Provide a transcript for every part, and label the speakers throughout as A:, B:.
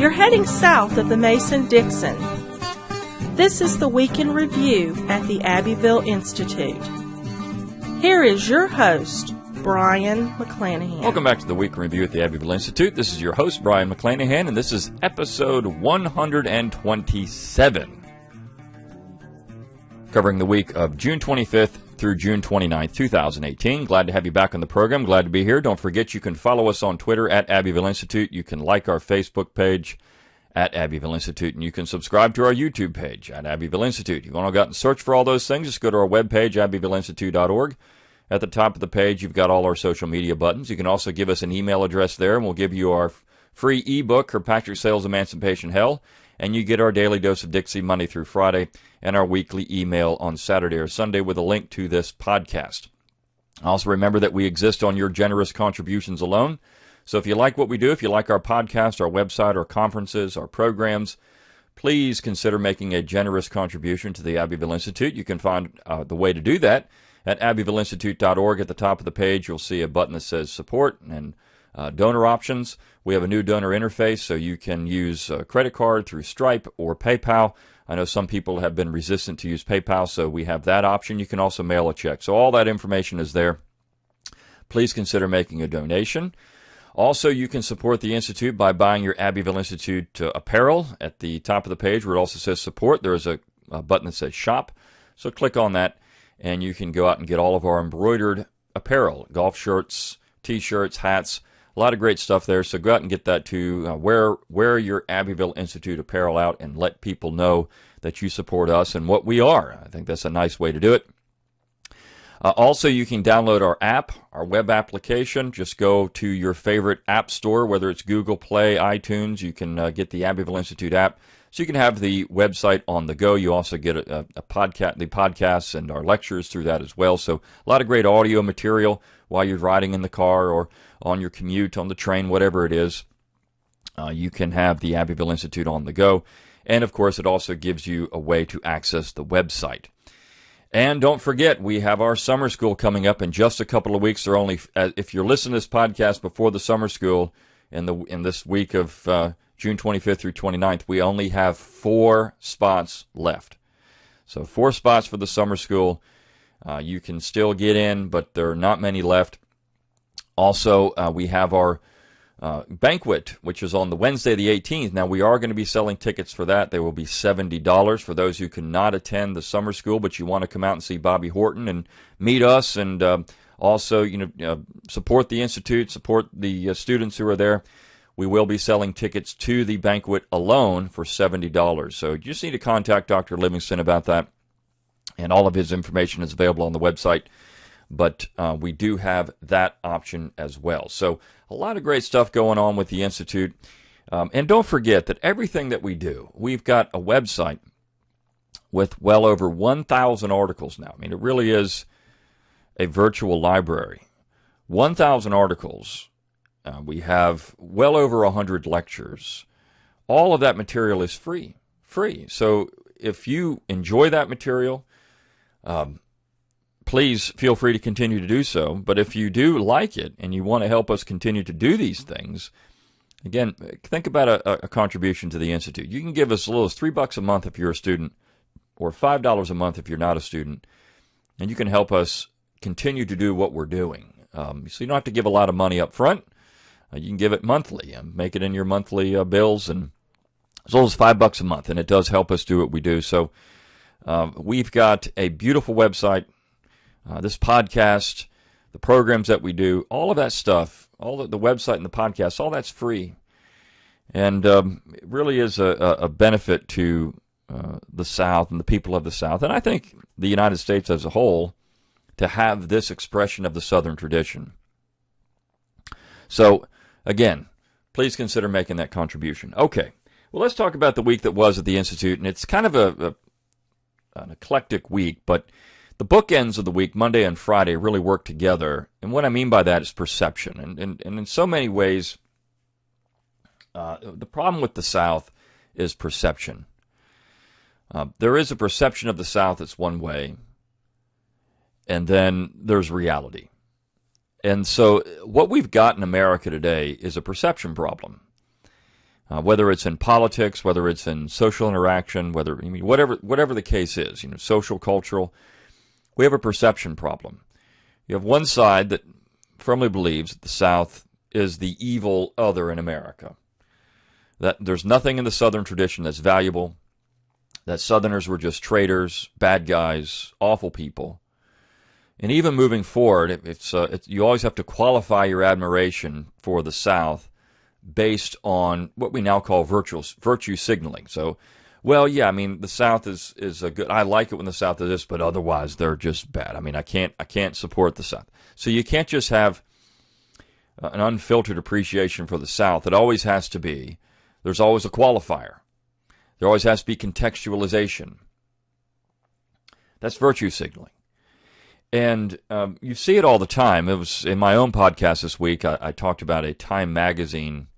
A: You're heading south of the Mason-Dixon. This is the Week in Review at the Abbeville Institute. Here is your host, Brian McClanahan.
B: Welcome back to the Week in Review at the Abbeville Institute. This is your host, Brian McClanahan, and this is episode 127, covering the week of June 25th through June 29th, 2018. Glad to have you back on the program. Glad to be here. Don't forget you can follow us on Twitter at Abbeville Institute. You can like our Facebook page at Abbeville Institute, and you can subscribe to our YouTube page at Abbeville Institute. You want to go out and search for all those things, just go to our webpage, abbevilleinstitute.org. At the top of the page, you've got all our social media buttons. You can also give us an email address there, and we'll give you our free ebook, Kirkpatrick Sales Emancipation Hell, and you get our daily dose of Dixie Monday through Friday, and our weekly email on Saturday or Sunday with a link to this podcast. Also remember that we exist on your generous contributions alone. So if you like what we do, if you like our podcast, our website, our conferences, our programs, please consider making a generous contribution to the Abbeville Institute. You can find the way to do that at abbevilleinstitute.org. At the top of the page, you'll see a button that says support and donor options. We have a new donor interface, so you can use a credit card through Stripe or PayPal. I know some people have been resistant to use PayPal, so we have that option. You can also mail a check. So all that information is there. Please consider making a donation. Also, you can support the Institute by buying your Abbeville Institute apparel. At the top of the page where it also says support, there is a button that says shop. So click on that, and you can go out and get all of our embroidered apparel, golf shirts, T-shirts, hats, a lot of great stuff there. So go out and get that too. Wear your Abbeville Institute apparel out and let people know that you support us and what we are. I think that's a nice way to do it. Also, you can download our app, our web application. Just go to your favorite app store, whether it's Google Play, iTunes. You can get the Abbeville Institute app. So you can have the website on the go. You also get a podcast, the podcasts and our lectures through that as well. So a lot of great audio material while you're riding in the car or on your commute, on the train, whatever it is. You can have the Abbeville Institute on the go. And, of course, it also gives you a way to access the website. And don't forget, we have our summer school coming up in just a couple of weeks. If you're listening to this podcast before the summer school in this week of June 25th through 29th, we only have 4 spots left. So 4 spots for the summer school. You can still get in, but there are not many left. Also, we have our banquet, which is on the Wednesday the 18th. Now, we are going to be selling tickets for that. They will be $70 for those who cannot attend the summer school, but you want to come out and see Bobby Horton and meet us, and also support the Institute, support the students who are there. We will be selling tickets to the banquet alone for $70. So you just need to contact Dr. Livingston about that, and all of his information is available on the website. But we do have that option as well. So a lot of great stuff going on with the Institute. And don't forget that everything that we do, we've got a website with well over 1,000 articles now. I mean, it really is a virtual library. 1,000 articles. We have well over 100 lectures. All of that material is free. So if you enjoy that material, please feel free to continue to do so. But if you do like it and you want to help us continue to do these things, again, think about a contribution to the Institute. You can give us as little as $3 a month if you're a student, or $5 a month if you're not a student, and you can help us continue to do what we're doing. So you don't have to give a lot of money up front. You can give it monthly and make it in your monthly bills, and as little as $5 a month, and it does help us do what we do. So we've got a beautiful website. This podcast, the programs that we do, all of that stuff, all the website and the podcast, all that's free. And it really is a benefit to the South and the people of the South, and I think the United States as a whole, to have this expression of the Southern tradition. So, again, please consider making that contribution. Okay, well, let's talk about the week that was at the Institute, and it's kind of an eclectic week, but the bookends of the week, Monday and Friday, really work together. And what I mean by that is perception. And in so many ways, the problem with the South is perception. There is a perception of the South that's one way, and then there's reality. And so what we've got in America today is a perception problem. whether it's in politics, whether it's in social interaction, whatever the case is, social, cultural, we have a perception problem. You have one side that firmly believes that the South is the evil other in America, that there's nothing in the Southern tradition that's valuable, that Southerners were just traitors, bad guys, awful people. And even moving forward, you always have to qualify your admiration for the South based on what we now call virtue signaling. So, the South is a good. I like it when the South is this, but otherwise they're just bad. I can't support the South. So you can't just have an unfiltered appreciation for the South. It always has to be. There's always a qualifier. There always has to be contextualization. That's virtue signaling. And you see it all the time. It was in my own podcast this week. I talked about a Time magazine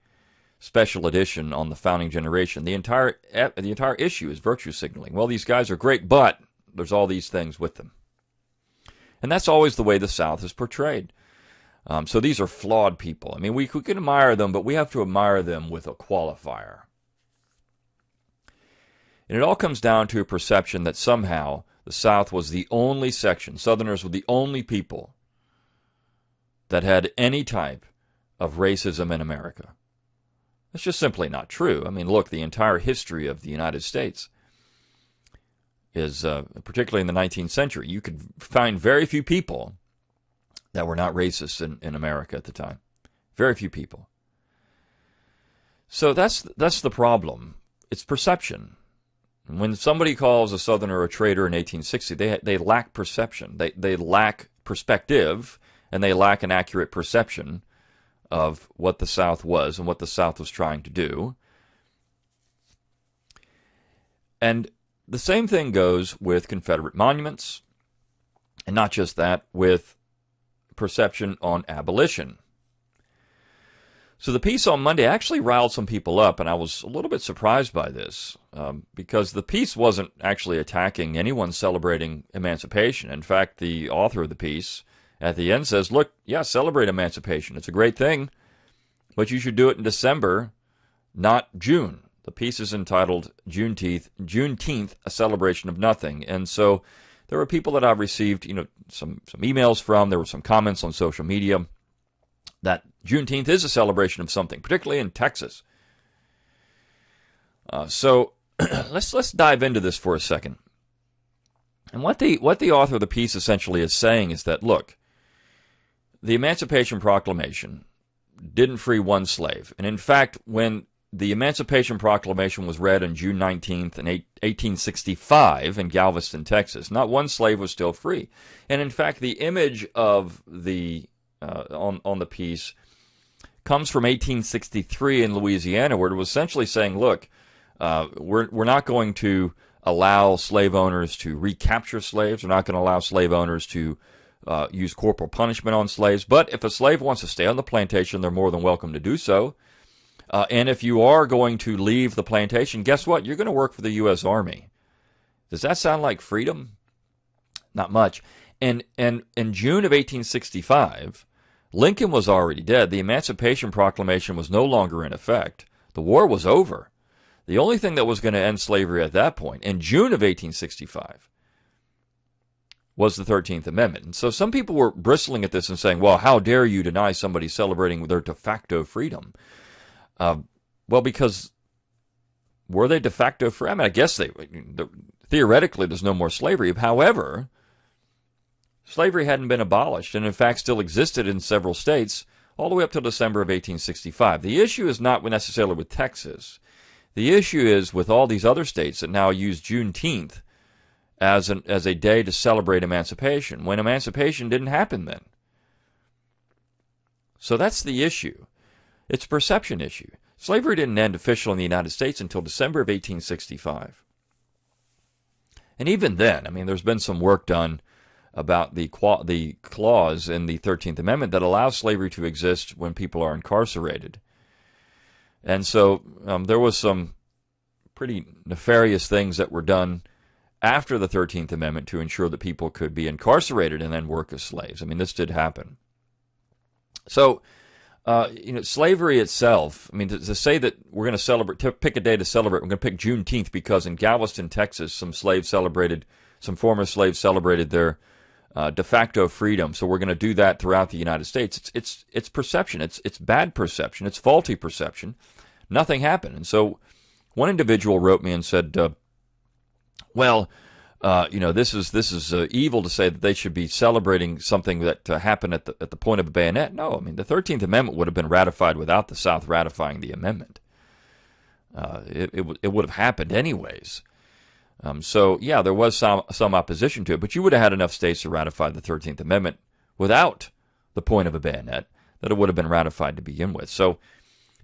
B: special edition on the founding generation. The entire issue is virtue signaling. Well, these guys are great, but there's all these things with them. And that's always the way the South is portrayed. So these are flawed people. We can admire them, but we have to admire them with a qualifier. And it all comes down to a perception that somehow the South was the only section, Southerners were the only people that had any type of racism in America. That's just simply not true. Look, the entire history of the United States is, particularly in the 19th century, you could find very few people that were not racist in America at the time. Very few people. So that's the problem. It's perception. When somebody calls a Southerner a traitor in 1860, they lack perception. They lack perspective, and they lack an accurate perception of what the South was and what the South was trying to do. And the same thing goes with Confederate monuments, and not just that, with perception on abolition. So the piece on Monday actually riled some people up, and I was a little bit surprised by this, because the piece wasn't actually attacking anyone celebrating emancipation. In fact, the author of the piece at the end says, look, celebrate emancipation. It's a great thing, but you should do it in December, not June. The piece is entitled Juneteenth, A Celebration of Nothing. And so there were people that I've received, some emails from, there were some comments on social media that Juneteenth is a celebration of something, particularly in Texas. So let's dive into this for a second. And what the author of the piece essentially is saying is that, look, the Emancipation Proclamation didn't free one slave. And in fact, when the Emancipation Proclamation was read on June 19th in 1865 in Galveston, Texas, not one slave was still free. And in fact, the image of the on the piece comes from 1863 in Louisiana, where it was essentially saying, look, we're not going to allow slave owners to recapture slaves. We're not going to allow slave owners to use corporal punishment on slaves. But if a slave wants to stay on the plantation, they're more than welcome to do so. And if you are going to leave the plantation, guess what? You're going to work for the U.S. Army. Does that sound like freedom? Not much. And in June of 1865, Lincoln was already dead. The Emancipation Proclamation was no longer in effect. The war was over. The only thing that was going to end slavery at that point, in June of 1865, was the 13th Amendment. And so some people were bristling at this and saying, well, how dare you deny somebody celebrating their de facto freedom? Well, because were they de facto free? I guess theoretically there's no more slavery. However, slavery hadn't been abolished, and in fact still existed in several states all the way up till December of 1865. The issue is not necessarily with Texas. The issue is with all these other states that now use Juneteenth as a day to celebrate emancipation, when emancipation didn't happen then. So that's the issue. It's a perception issue. Slavery didn't end officially in the United States until December of 1865. And even then, there's been some work done about the clause in the 13th Amendment that allows slavery to exist when people are incarcerated. And so there was some pretty nefarious things that were done after the 13th Amendment to ensure that people could be incarcerated and then work as slaves. This did happen. So Slavery itself, I mean, to say that we're going to celebrate, to pick a day to celebrate, we're going to pick Juneteenth because in Galveston, Texas, some former slaves celebrated their de facto freedom. So we're going to do that throughout the United States. It's perception. It's bad perception. It's faulty perception. Nothing happened. And so one individual wrote me and said, this is evil to say that they should be celebrating something that happened at the point of a bayonet. No, I mean, the 13th Amendment would have been ratified without the South ratifying the amendment. It would have happened anyways. There was some opposition to it, but you would have had enough states to ratify the 13th Amendment without the point of a bayonet that it would have been ratified to begin with. So,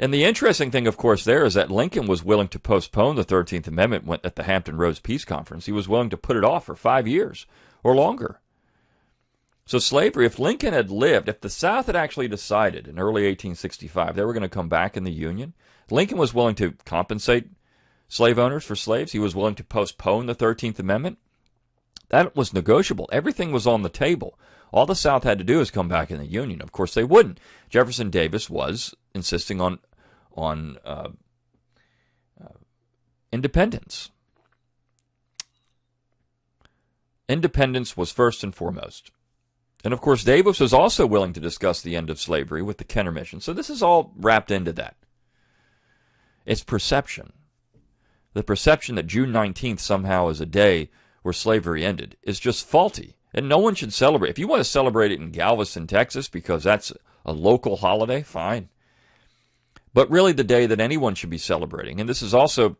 B: and the interesting thing, of course, there is that Lincoln was willing to postpone the 13th Amendment at the Hampton Roads Peace Conference. He was willing to put it off for 5 years or longer. So slavery, if Lincoln had lived, if the South had actually decided in early 1865 they were going to come back in the Union, Lincoln was willing to compensate slave owners for slaves. He was willing to postpone the 13th Amendment. That was negotiable. Everything was on the table. All the South had to do is come back in the Union. Of course, they wouldn't. Jefferson Davis was insisting on independence. Independence was first and foremost. And of course, Davis was also willing to discuss the end of slavery with the Kenner Mission. So this is all wrapped into that. It's perception. The perception that June 19th somehow is a day where slavery ended is just faulty. And no one should celebrate. If you want to celebrate it in Galveston, Texas, because that's a local holiday, fine. But really the day that anyone should be celebrating. And this is also,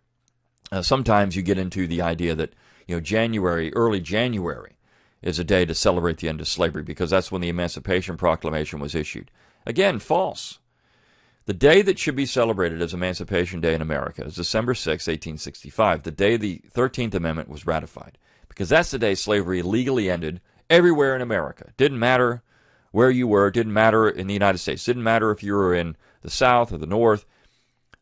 B: sometimes you get into the idea that, early January is a day to celebrate the end of slavery because that's when the Emancipation Proclamation was issued. Again, false. The day that should be celebrated as Emancipation Day in America is December 6, 1865, the day the 13th Amendment was ratified, because that's the day slavery legally ended everywhere in America. Didn't matter where you were. It didn't matter in the United States. It didn't matter if you were in the South or the North.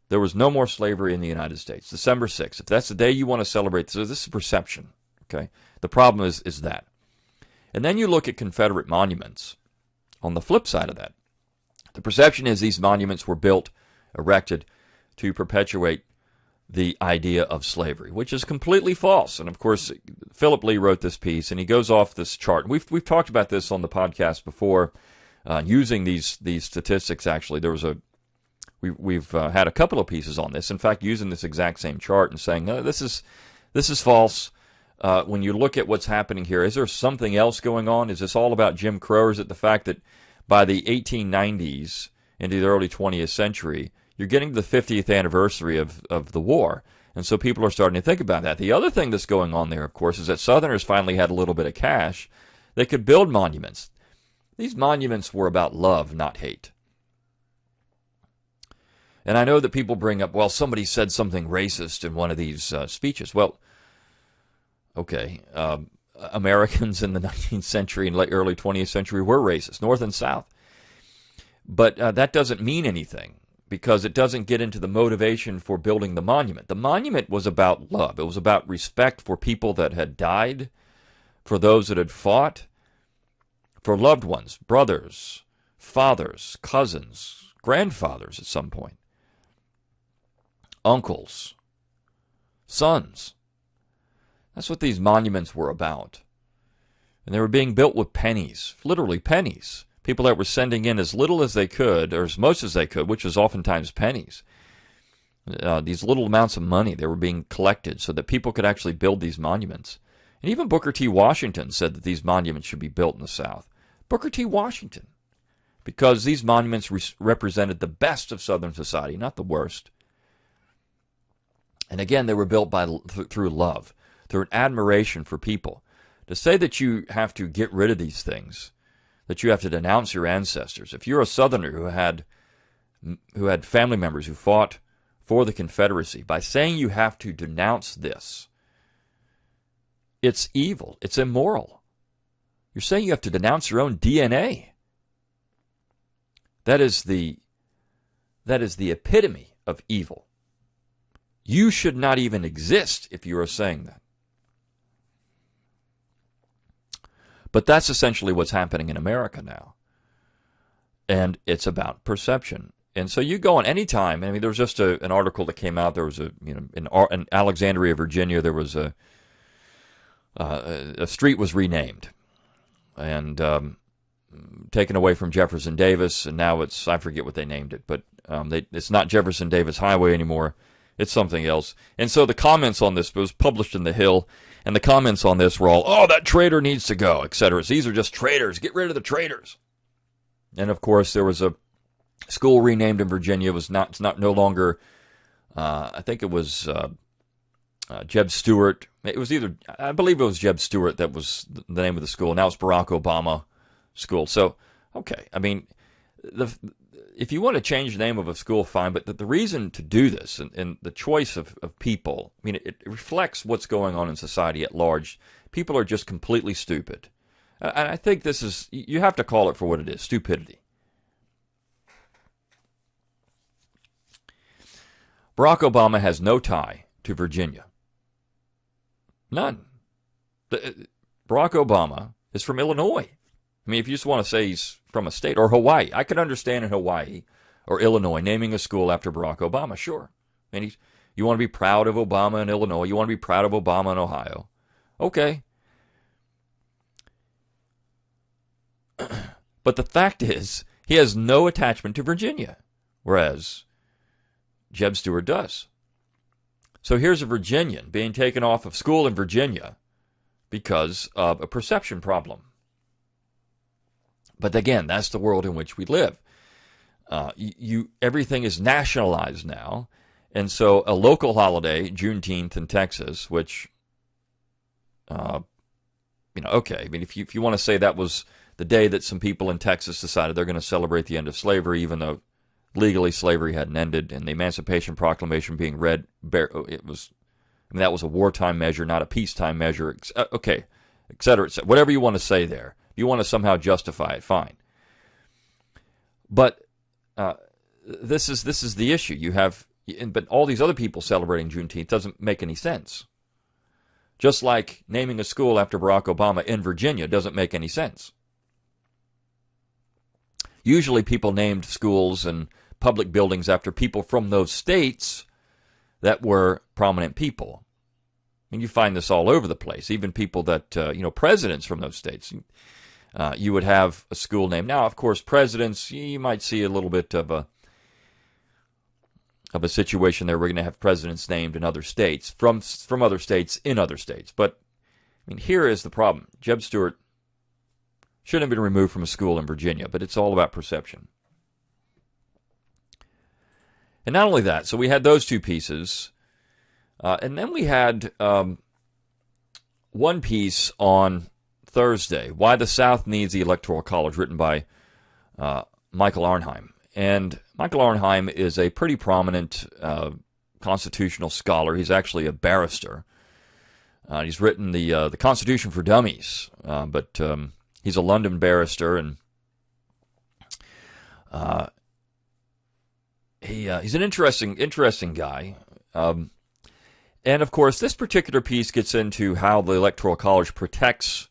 B: There was no more slavery in the United States. December 6th. If that's the day you want to celebrate, so this is perception. Okay, the problem is that. And then you look at Confederate monuments. On the flip side of that, the perception is these monuments were erected to perpetuate the idea of slavery, which is completely false. And of course, Philip Lee wrote this piece, and he goes off this chart. We've talked about this on the podcast before, using these statistics. Actually, we've had a couple of pieces on this. In fact, using this exact same chart and saying, no, this is false. When you look at what's happening here, is there something else going on? Is this all about Jim Crow, or is it the fact that by the 1890s into the early 20th century, you're getting to the 50th anniversary of the war, and so people are starting to think about that. The other thing that's going on there, of course, is that Southerners finally had a little bit of cash. They could build monuments. These monuments were about love, not hate. And I know that people bring up, well, somebody said something racist in one of these speeches. Well, okay, Americans in the 19th century and early 20th century were racist, North and South. But that doesn't mean anything because it doesn't get into the motivation for building the monument. The monument was about love. It was about respect for people that had died, for those that had fought, for loved ones, brothers, fathers, cousins, grandfathers at some point, uncles, sons. That's what these monuments were about. And they were being built with pennies, literally pennies. People that were sending in as little as they could, or as much as they could, which was oftentimes pennies. These little amounts of money, they were being collected so that people could actually build these monuments. And even Booker T. Washington said that these monuments should be built in the South. Booker T. Washington. Because these monuments represented the best of Southern society, not the worst. And again, they were built through love, through an admiration for people. To say that you have to get rid of these things, that you have to denounce your ancestors. If you're a Southerner who had family members who fought for the Confederacy, by saying you have to denounce this, it's evil. It's immoral. You're saying you have to denounce your own DNA. That is the epitome of evil. You should not even exist if you are saying that. But that's essentially what's happening in America now. And it's about perception. And so you go on any time. I mean, there was just an article that came out. There was in Alexandria, Virginia, there was a street was renamed and taken away from Jefferson Davis, and now I forget what they named it, but it's not Jefferson Davis Highway anymore. It's something else. And so the comments on this, it was published in The Hill, and the comments on this were all, oh, that traitor needs to go, etc. So these are just traitors. Get rid of the traitors. And of course, there was a school renamed in Virginia. It's no longer, I think it was Jeb Stuart. It was I believe it was Jeb Stuart that was the name of the school. Now it's Barack Obama School. So, okay. I mean, if you want to change the name of a school, fine. But the reason to do this and the choice of people, I mean, it reflects what's going on in society at large. People are just completely stupid. And I think you have to call it for what it is, stupidity. Barack Obama has no tie to Virginia. None. Barack Obama is from Illinois. I mean, if you just want to say he's from a state, or Hawaii, I could understand in Hawaii or Illinois naming a school after Barack Obama, sure. And you want to be proud of Obama in Illinois, you want to be proud of Obama in Ohio. Okay. But the fact is, he has no attachment to Virginia, whereas Jeb Stuart does. So here's a Virginian being taken off of school in Virginia because of a perception problem. But again, that's the world in which we live. Everything is nationalized now, and so a local holiday, Juneteenth in Texas, which, okay. I mean, if you want to say that was the day that some people in Texas decided they're going to celebrate the end of slavery, even though legally slavery hadn't ended, and the Emancipation Proclamation being read, that was a wartime measure, not a peacetime measure. Okay, et cetera, whatever you want to say there. If you want to somehow justify it, fine. But this is the issue. You have, but all these other people celebrating Juneteenth doesn't make any sense. Just like naming a school after Barack Obama in Virginia doesn't make any sense. Usually people named schools and public buildings after people from those states that were prominent people. And you find this all over the place, even people that, presidents from those states. You would have a school name. Now, of course, presidents, you might see a little bit of a situation there. We're going to have presidents named in other states, from other states, in other states. But, I mean, here is the problem. Jeb Stuart shouldn't have been removed from a school in Virginia, but it's all about perception. And not only that, so we had those two pieces, and then we had one piece on Thursday, Why the South Needs the Electoral College, written by Michael Arnheim. And Michael Arnheim is a pretty prominent constitutional scholar. He's actually a barrister. He's written the Constitution for Dummies, but he's a London barrister, and he's an interesting guy. And of course, this particular piece gets into how the Electoral College protects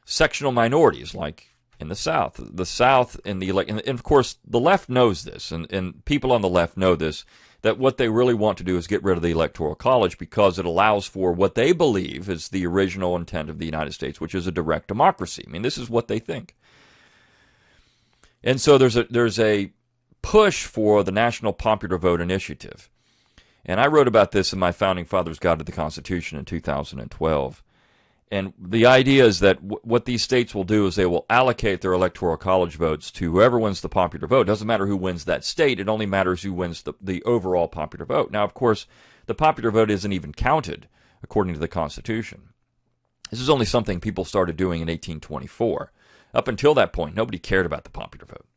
B: sectional minorities, like in the South. The South and of course, the left knows this, and people on the left know this, that what they really want to do is get rid of the Electoral College because it allows for what they believe is the original intent of the United States, which is a direct democracy. I mean, this is what they think. And so there's a push for the National Popular Vote Initiative. And I wrote about this in my Founding Fathers Guide to the Constitution in 2012. And the idea is that what these states will do is they will allocate their Electoral College votes to whoever wins the popular vote. It doesn't matter who wins that state. It only matters who wins the overall popular vote. Now, of course, the popular vote isn't even counted according to the Constitution. This is only something people started doing in 1824. Up until that point, nobody cared about the popular vote.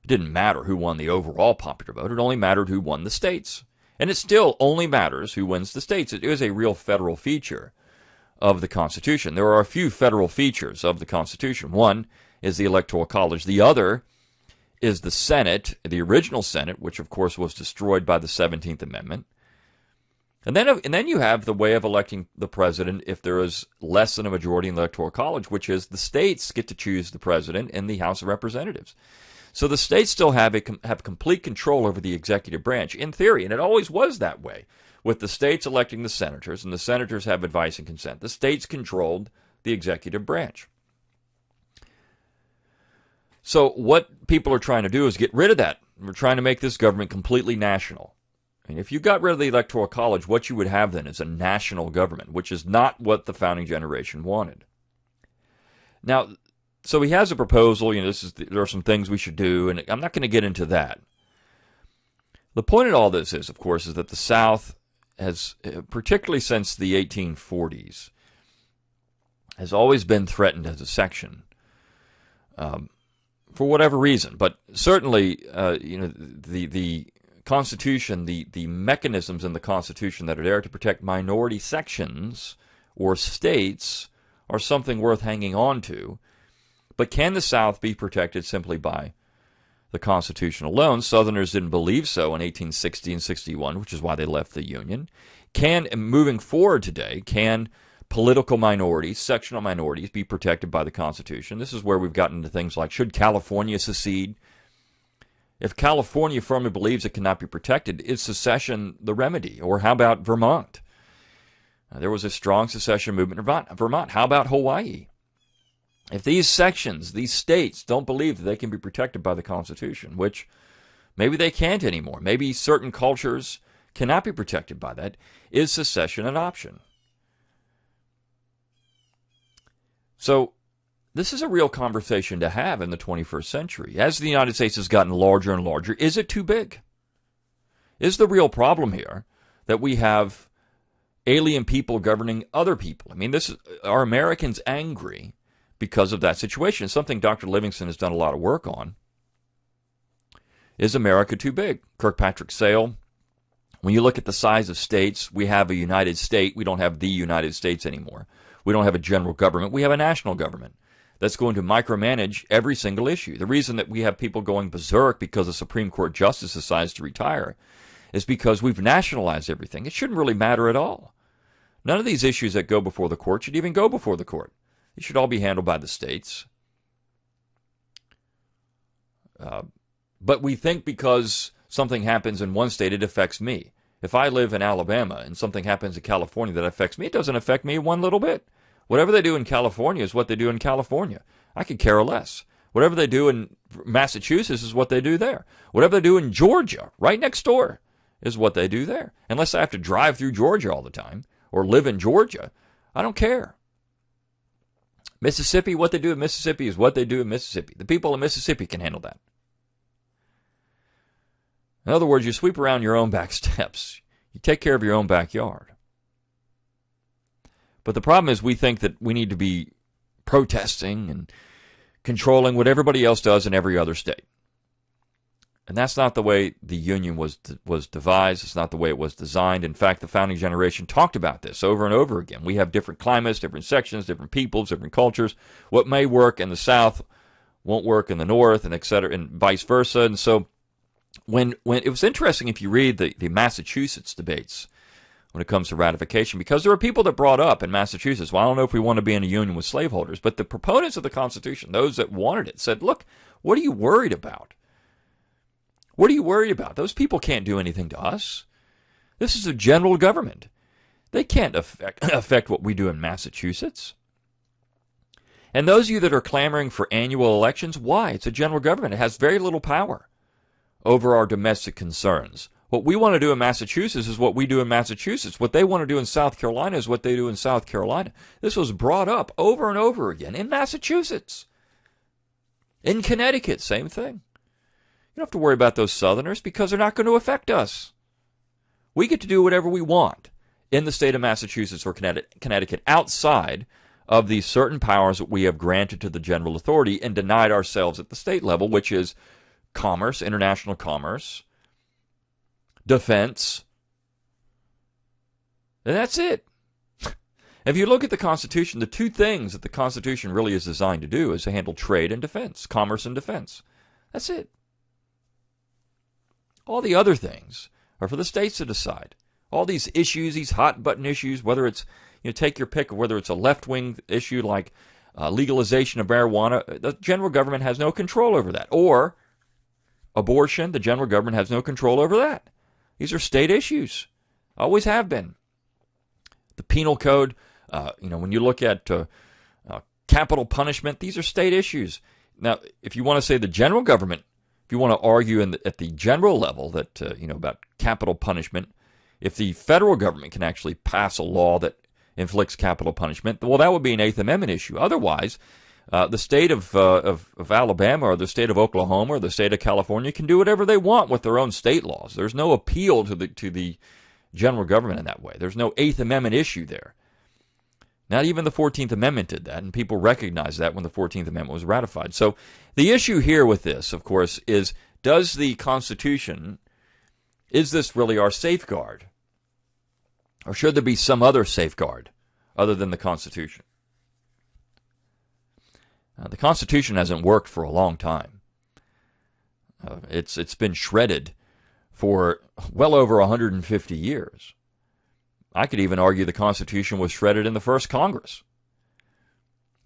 B: It didn't matter who won the overall popular vote. It only mattered who won the states. And it still only matters who wins the states. It is a real federal feature of the Constitution. There are a few federal features of the Constitution. One is the Electoral College. The other is the Senate, the original Senate, which of course was destroyed by the 17th Amendment. And then you have the way of electing the president if there is less than a majority in the Electoral College, which is the states get to choose the president in the House of Representatives. So the states still have complete control over the executive branch, in theory, and it always was that way, with the states electing the senators, and the senators have advice and consent. The states controlled the executive branch. So what people are trying to do is get rid of that. We're trying to make this government completely national. And if you got rid of the Electoral College, what you would have then is a national government, which is not what the founding generation wanted. Now, so he has a proposal, there are some things we should do, and I'm not going to get into that. The point of all this is, of course, is that the South has, particularly since the 1840s, has always been threatened as a section, for whatever reason. But certainly, the Constitution, the mechanisms in the Constitution that are there to protect minority sections or states are something worth hanging on to. But can the South be protected simply by the Constitution alone? Southerners didn't believe so in 1860 and 61, which is why they left the Union. Moving forward today, can political minorities, sectional minorities, be protected by the Constitution? This is where we've gotten into things like, should California secede? If California firmly believes it cannot be protected, is secession the remedy? Or how about Vermont? There was a strong secession movement in Vermont. How about Hawaii? If these sections, these states, don't believe that they can be protected by the Constitution, which maybe they can't anymore, maybe certain cultures cannot be protected by that, is secession an option? So this is a real conversation to have in the 21st century. As the United States has gotten larger and larger, is it too big? Is the real problem here that we have alien people governing other people? I mean, are Americans angry because of that situation? It's something Dr. Livingston has done a lot of work on. Is America too big? Kirkpatrick Sale. When you look at the size of states, we have a United States. We don't have the United States anymore. We don't have a general government. We have a national government that's going to micromanage every single issue. The reason that we have people going berserk because a Supreme Court justice decides to retire is because we've nationalized everything. It shouldn't really matter at all. None of these issues that go before the court should even go before the court. It should all be handled by the states. But we think because something happens in one state, it affects me. If I live in Alabama and something happens in California that affects me, it doesn't affect me one little bit. Whatever they do in California is what they do in California. I could care less. Whatever they do in Massachusetts is what they do there. Whatever they do in Georgia, right next door, is what they do there. Unless I have to drive through Georgia all the time or live in Georgia, I don't care. Mississippi, what they do in Mississippi is what they do in Mississippi. The people in Mississippi can handle that. In other words, you sweep around your own back steps. You take care of your own backyard. But the problem is we think that we need to be protesting and controlling what everybody else does in every other state. And that's not the way the Union was devised. It's not the way it was designed. In fact, the founding generation talked about this over and over again. We have different climates, different sections, different peoples, different cultures. What may work in the South won't work in the North, and et cetera, and vice versa. And so when it was interesting if you read the Massachusetts debates when it comes to ratification, because there were people that brought up in Massachusetts, well, I don't know if we want to be in a union with slaveholders, but the proponents of the Constitution, those that wanted it, said, look, what are you worried about? What are you worried about? Those people can't do anything to us. This is a general government. They can't affect what we do in Massachusetts. And those of you that are clamoring for annual elections, why? It's a general government. It has very little power over our domestic concerns. What we want to do in Massachusetts is what we do in Massachusetts. What they want to do in South Carolina is what they do in South Carolina. This was brought up over and over again in Massachusetts. In Connecticut, same thing. You don't have to worry about those Southerners because they're not going to affect us. We get to do whatever we want in the state of Massachusetts or Connecticut outside of these certain powers that we have granted to the general authority and denied ourselves at the state level, which is commerce, international commerce, defense, and that's it. If you look at the Constitution, the two things that the Constitution really is designed to do is to handle trade and defense, commerce and defense. That's it. All the other things are for the states to decide. All these issues, these hot-button issues, whether it's, take your pick of whether it's a left-wing issue like legalization of marijuana, the general government has no control over that. Or abortion, the general government has no control over that. These are state issues. Always have been. The penal code, when you look at capital punishment, these are state issues. Now, if you want to say the general government, if you want to argue at the general level that, about capital punishment, if the federal government can actually pass a law that inflicts capital punishment, well, that would be an Eighth Amendment issue. Otherwise, the state of Alabama or the state of Oklahoma or the state of California can do whatever they want with their own state laws. There's no appeal to the general government in that way. There's no Eighth Amendment issue there. Not even the 14th Amendment did that, and people recognized that when the 14th Amendment was ratified. So the issue here with this, of course, is does the Constitution, is this really our safeguard? Or should there be some other safeguard other than the Constitution? The Constitution hasn't worked for a long time. It's been shredded for well over 150 years. I could even argue the Constitution was shredded in the first Congress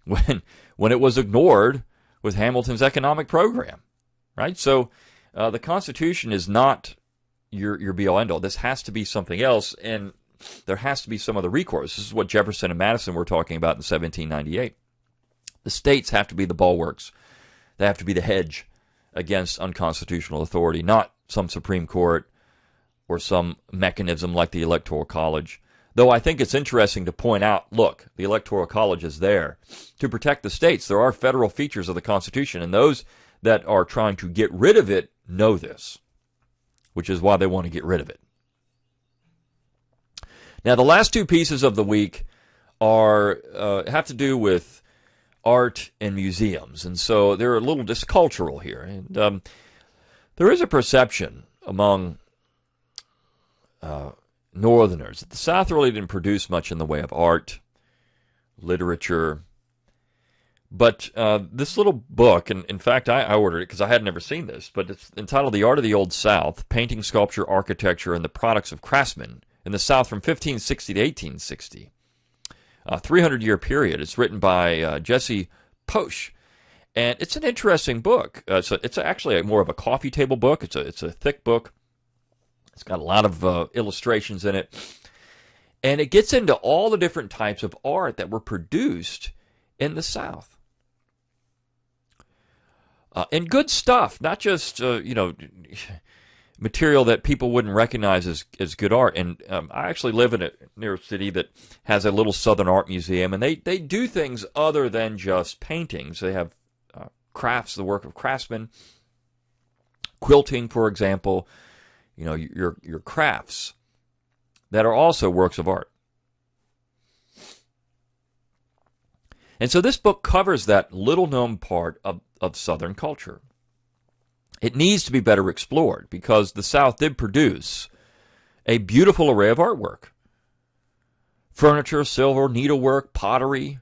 B: when it was ignored with Hamilton's economic program, right? So the Constitution is not your be-all, end-all. This has to be something else, and there has to be some other recourse. This is what Jefferson and Madison were talking about in 1798. The states have to be the bulwarks. They have to be the hedge against unconstitutional authority, not some Supreme Court or some mechanism like the Electoral College. Though I think it's interesting to point out, look, the Electoral College is there to protect the states. There are federal features of the Constitution, and those that are trying to get rid of it know this, which is why they want to get rid of it. Now, the last two pieces of the week have to do with art and museums, and so they're a little cultural here. And there is a perception among Northerners that the South really didn't produce much in the way of art, literature. But this little book, and in fact I ordered it because I had never seen this, but it's entitled The Art of the Old South, Painting, Sculpture, Architecture, and the Products of Craftsmen in the South from 1560 to 1860. 300-year period. It's written by Jesse Posch. And it's an interesting book. It's actually more of a coffee table book. It's a thick book. It's got a lot of illustrations in it. And it gets into all the different types of art that were produced in the South. And good stuff, not just, material that people wouldn't recognize as good art. And I actually live near a city that has a little Southern art museum, and they do things other than just paintings. They have crafts, the work of craftsmen, quilting, for example, your crafts that are also works of art. And so this book covers that little-known part of Southern culture. It needs to be better explored because the South did produce a beautiful array of artwork. Furniture, silver, needlework, pottery,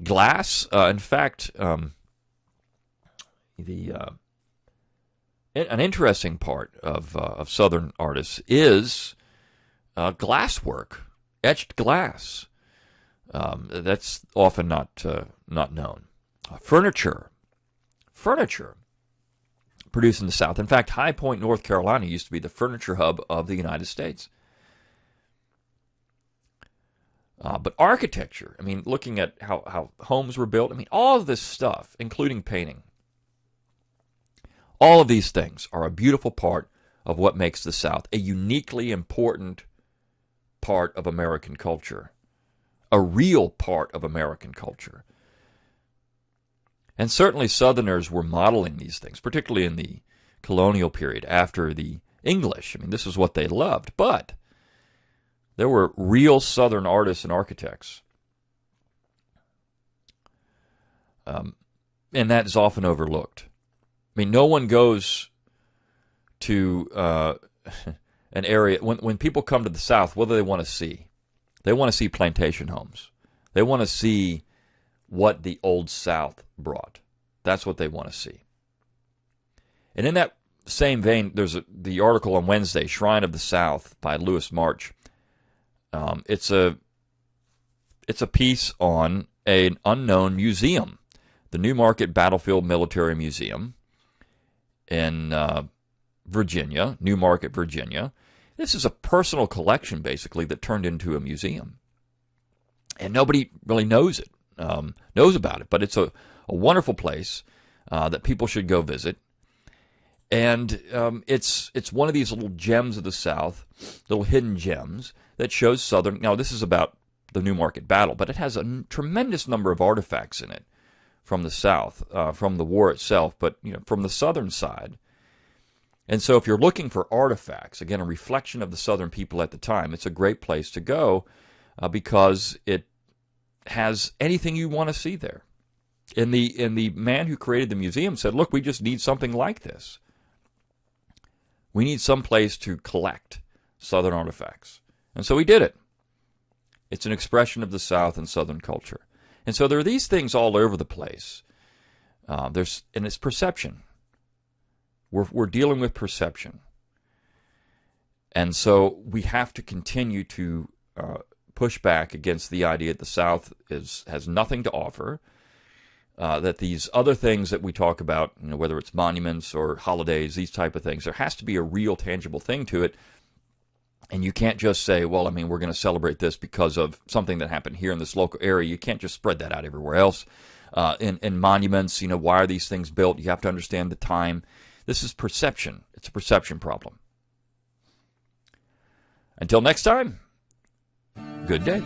B: glass. In fact, an interesting part of Southern artists is glasswork, etched glass. That's often not known. Furniture produced in the South. In fact, High Point, North Carolina used to be the furniture hub of the United States. But architecture, looking at how homes were built, all of this stuff, including painting, all of these things are a beautiful part of what makes the South a uniquely important part of American culture, a real part of American culture. And certainly Southerners were modeling these things, particularly in the colonial period after the English. This is what they loved. But there were real Southern artists and architects. And that is often overlooked. No one goes to an area, when people come to the South, what do they want to see? They want to see plantation homes. They want to see what the Old South brought. That's what they want to see. And in that same vein, there's the article on Wednesday, Shrine of the South by Lewis March. It's a piece on an unknown museum, the Newmarket Battlefield Military Museum. in Virginia, New Market, Virginia. This is a personal collection, basically, that turned into a museum. And nobody really knows about it. But it's a wonderful place that people should go visit. And it's one of these little gems of the South, little hidden gems that shows Southern. Now, this is about the New Market battle, but it has a tremendous number of artifacts in it from the South, from the war itself, but from the Southern side. And so if you're looking for artifacts, again, a reflection of the Southern people at the time, it's a great place to go because it has anything you want to see there. And the man who created the museum said, look, we just need something like this. We need some place to collect Southern artifacts. And so he did it. It's an expression of the South and Southern culture. And so there are these things all over the place. And it's perception. We're dealing with perception. And so we have to continue to push back against the idea that the South has nothing to offer, that these other things that we talk about, whether it's monuments or holidays, these type of things, there has to be a real tangible thing to it. And you can't just say, well, we're going to celebrate this because of something that happened here in this local area. You can't just spread that out everywhere else. In monuments, why are these things built? You have to understand the time. This is perception. It's a perception problem. Until next time, good day.